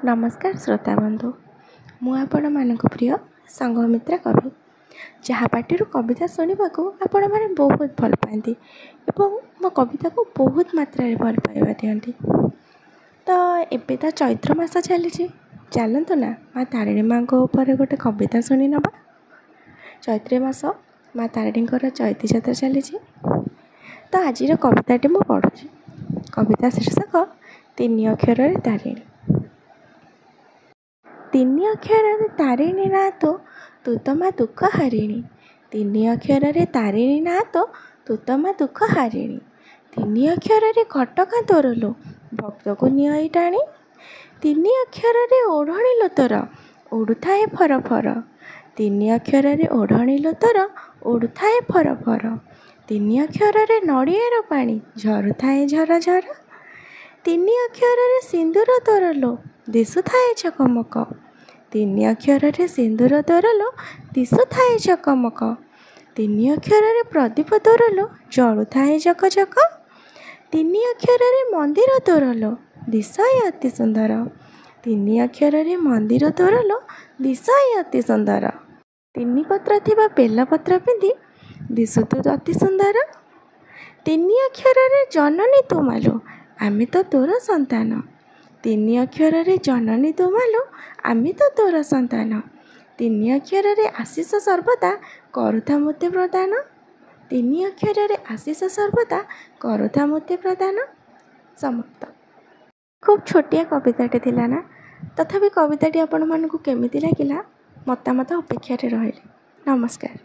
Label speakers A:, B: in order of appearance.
A: नमस्कार श्रोता बंधु मु आपण मानक प्रिय संघमित्रा कवि जहाँ पार्टी कविता शुणा को आपण मैंने बहुत भल पाती और मो कविता को बहुत मात्रा भल पाइबा दिखती। तो एबे तो चैत्र मास चली चलतु ना माँ तारिणी माँ उपर गोटे कविता शुणी नवा। चैत्र मास माँ तारिणी चैती जात्रा चली। तो आज कविताटी मु पढ़ुची। कविता शीर्षक तीन अक्षर तारिणी। तीन अक्षर तारिणी ना तो तू तो माँ दुख हारिणी। तीन अक्षर तारिणी ना तो तू तो माँ दुख हारिणी। तीन अक्षर घटका तोर लो भक्त को निय टाणी। तीन अक्षर ओढ़णी लो तोर उड़ुए फर फर। तीन अक्षर ओढ़णी लो तोर उड़ुए फर फर। तीन अक्षर नड़ियार पानी झरुए झर झर। तीन अक्षर सिंदूर तोर लो दिशुए चकमक। तीन अक्षर सिंदूर तोर लो दिशुए चकमक। तीन अक्षर प्रदीप तोर लो जलुए जक जक। तीन अक्षर मंदिर तोर लो दिशय अति सुंदर। तीन अक्षर मंदिर तोर लो दिशय अति सुंदर। तीन पत्र थिबा बेलपत्र पिंधि दिशु तू अति सुंदर। तीन अक्षर जननी तुमालो आमे तो तोर संतान। तीन अक्षर जननी तुमालो आमे तो तोर संतान। तीन अक्षर आशीष सर्वदा करुथा मुते प्रदान। तीन अक्षर आशीष सर्वदा करुथा मुते प्रदान। समाप्त। खूब छोटिया कविताटे थिला ना, तथापि कविताटी आपण मानकु केमिति लागिला मतामत अपेक्षा रहिले। नमस्कार।